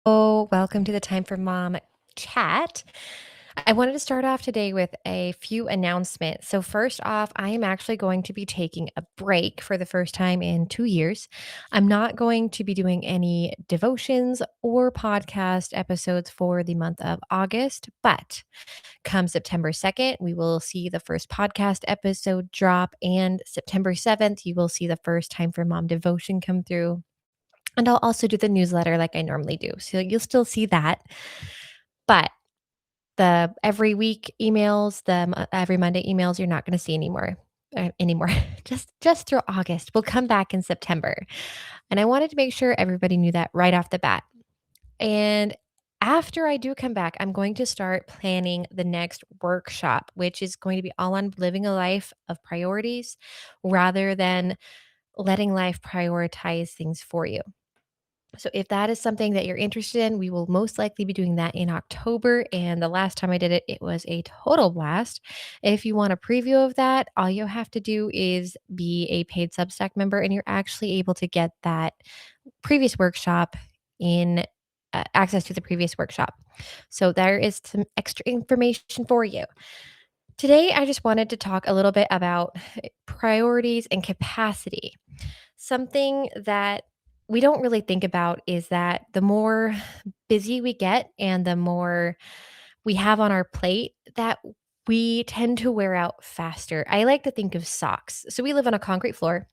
Oh, welcome to the Time for Mom chat. I wanted to start off today with a few announcements. So, first off, I am actually going to be taking a break for the first time in 2 years. I'm not going to be doing any devotions or podcast episodes for the month of August, but come September 2nd, we will see the first podcast episode drop, and September 7th, you will see the first Time for Mom devotion come through. And I'll also do the newsletter like I normally do. So you'll still see that. But the every week emails, every Monday emails, you're not going to see anymore. Just through August. We'll come back in September. And I wanted to make sure everybody knew that right off the bat. And after I do come back, I'm going to start planning the next workshop, which is going to be all on living a life of priorities rather than letting life prioritize things for you. So if that is something that you're interested in, we will most likely be doing that in October. And the last time I did it, it was a total blast. If you want a preview of that, all you have to do is be a paid Substack member, and you're actually able to get that previous workshop in access to the previous workshop. So there is some extra information for you. Today, I just wanted to talk a little bit about priorities and capacity. Something that we don't really think about is that the more busy we get and the more we have on our plate, that we tend to wear out faster. I like to think of socks. So we live on a concrete floor,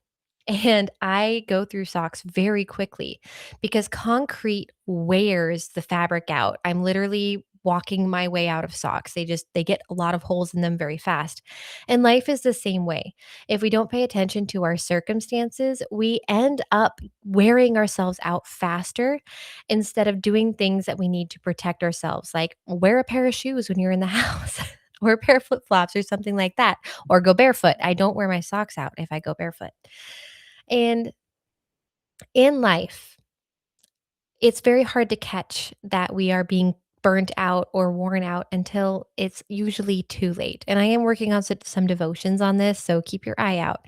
and I go through socks very quickly because concrete wears the fabric out. I'm literally walking my way out of socks. They get a lot of holes in them very fast. And life is the same way. If we don't pay attention to our circumstances, we end up wearing ourselves out faster instead of doing things that we need to protect ourselves, like wear a pair of shoes when you're in the house. Or a pair of flip flops or something like that, or go barefoot. I don't wear my socks out if I go barefoot. And in life, it's very hard to catch that we are being burnt out or worn out until it's usually too late. And I am working on some devotions on this, so keep your eye out.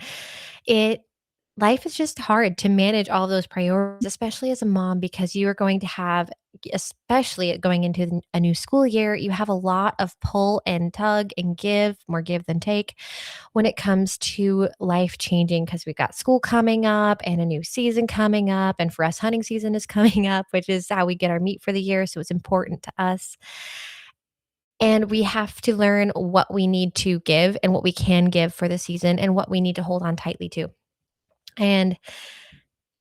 It Life is just hard to manage all those priorities, especially as a mom, because you are going to have, especially going into a new school year, you have a lot of pull and tug and give, more give than take when it comes to life changing because we've got school coming up and a new season coming up. And for us, hunting season is coming up, which is how we get our meat for the year. So it's important to us. And we have to learn what we need to give and what we can give for the season and what we need to hold on tightly to. And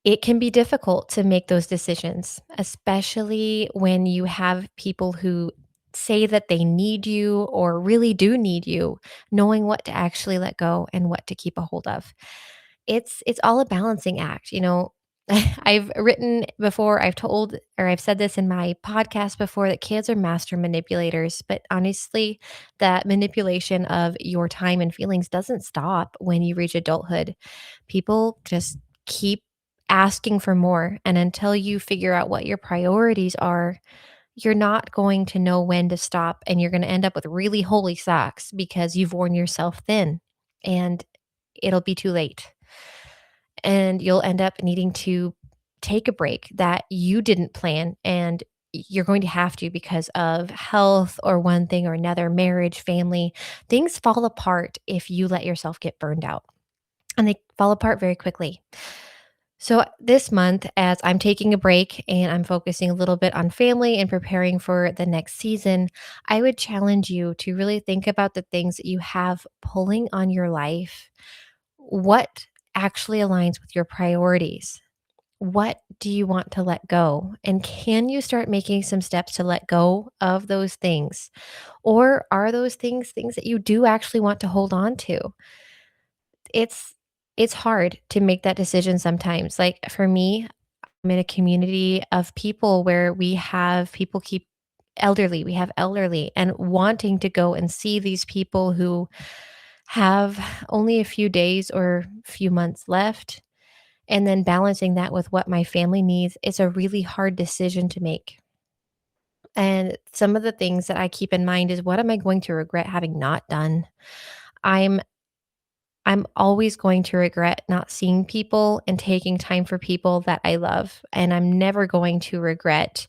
it can be difficult to make those decisions, especially when you have people who say that they need you or really do need you, knowing what to actually let go and what to keep a hold of. It's all a balancing act, you know. I've written before, I've told or I've said this in my podcast before that kids are master manipulators, but honestly, that manipulation of your time and feelings doesn't stop when you reach adulthood. People just keep asking for more, and until you figure out what your priorities are, you're not going to know when to stop, and you're going to end up with really holy socks because you've worn yourself thin, and it'll be too late. And you'll end up needing to take a break that you didn't plan, and you're going to have to because of health or one thing or another, marriage, family. Things fall apart if you let yourself get burned out, and they fall apart very quickly. So, this month, as I'm taking a break and I'm focusing a little bit on family and preparing for the next season, I would challenge you to really think about the things that you have pulling on your life. What actually aligns with your priorities? What do you want to let go? And can you start making some steps to let go of those things? Or are those things that you do actually want to hold on to? It's it's hard to make that decision sometimes. Like for me, I'm in a community of people where we have elderly, and wanting to go and see these people who have only a few days or few months left, and then balancing that with what my family needs is a really hard decision to make. And some of the things that I keep in mind is, what am I going to regret having not done? I'm I'm always going to regret not seeing people and taking time for people that I love, and I'm never going to regret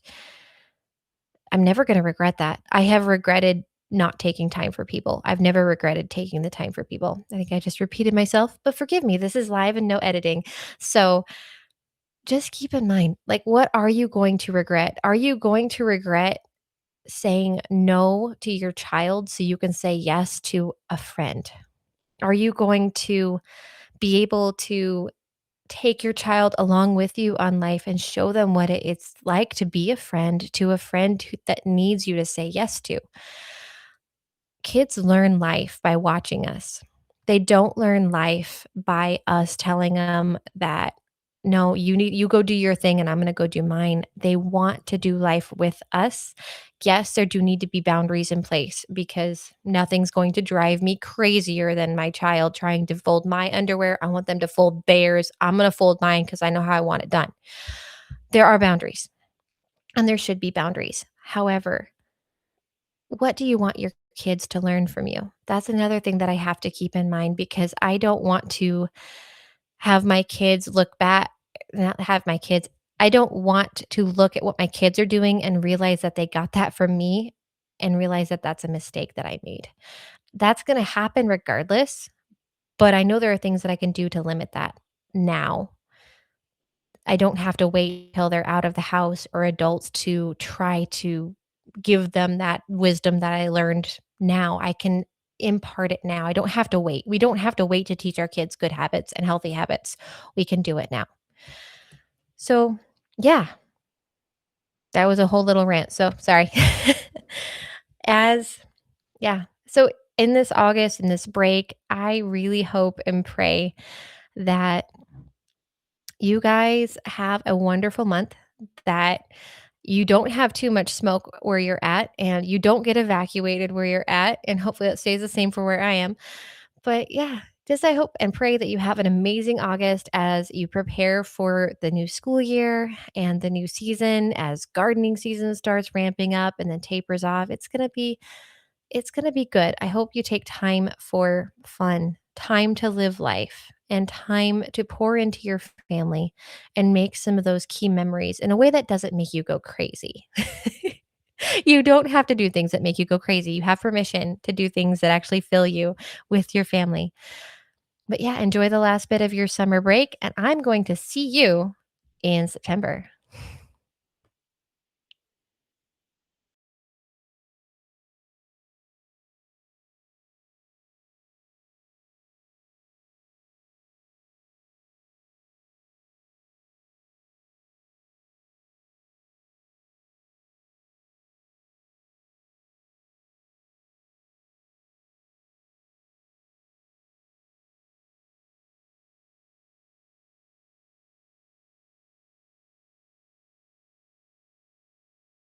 I'm never gonna regret that. I have regretted not taking time for people. I've never regretted taking the time for people. I think I just repeated myself, but forgive me, this is live and no editing. So, just keep in mind, like, what are you going to regret? Are you going to regret saying no to your child so you can say yes to a friend? Are you going to be able to take your child along with you on life and show them what it's like to be a friend to a friend that needs you to say yes to? Kids learn life by watching us. They don't learn life by us telling them that, "No, you go do your thing and I'm gonna go do mine." They want to do life with us. Yes, there do need to be boundaries in place because nothing's going to drive me crazier than my child trying to fold my underwear. I want them to fold theirs. I'm gonna fold mine because I know how I want it done. There are boundaries, and there should be boundaries. However, what do you want your kids to learn from you? That's another thing that I have to keep in mind because I don't want to have my kids look back not have my kids I don't want to look at what my kids are doing and realize that they got that from me and realize that that's a mistake that I made. That's gonna happen regardless, but I know there are things that I can do to limit that now. I don't have to wait till they're out of the house or adults to try to give them that wisdom that I learned now. I can impart it now. I don't have to wait. We don't have to wait to teach our kids good habits and healthy habits. We can do it now. So, yeah, that was a whole little rant. So, sorry. As yeah. So, in this August, in this break, I really hope and pray that you guys have a wonderful month, that you don't have too much smoke where you're at, and you don't get evacuated where you're at, and hopefully that stays the same for where I am. But yeah, just I hope and pray that you have an amazing August as you prepare for the new school year and the new season as gardening season starts ramping up and then tapers off. It's going to be good. I hope you take time for fun, time to live life, and time to pour into your family and make some of those key memories in a way that doesn't make you go crazy. You don't have to do things that make you go crazy. You have permission to do things that actually fill you with your family. But yeah, enjoy the last bit of your summer break, and I'm going to see you in September.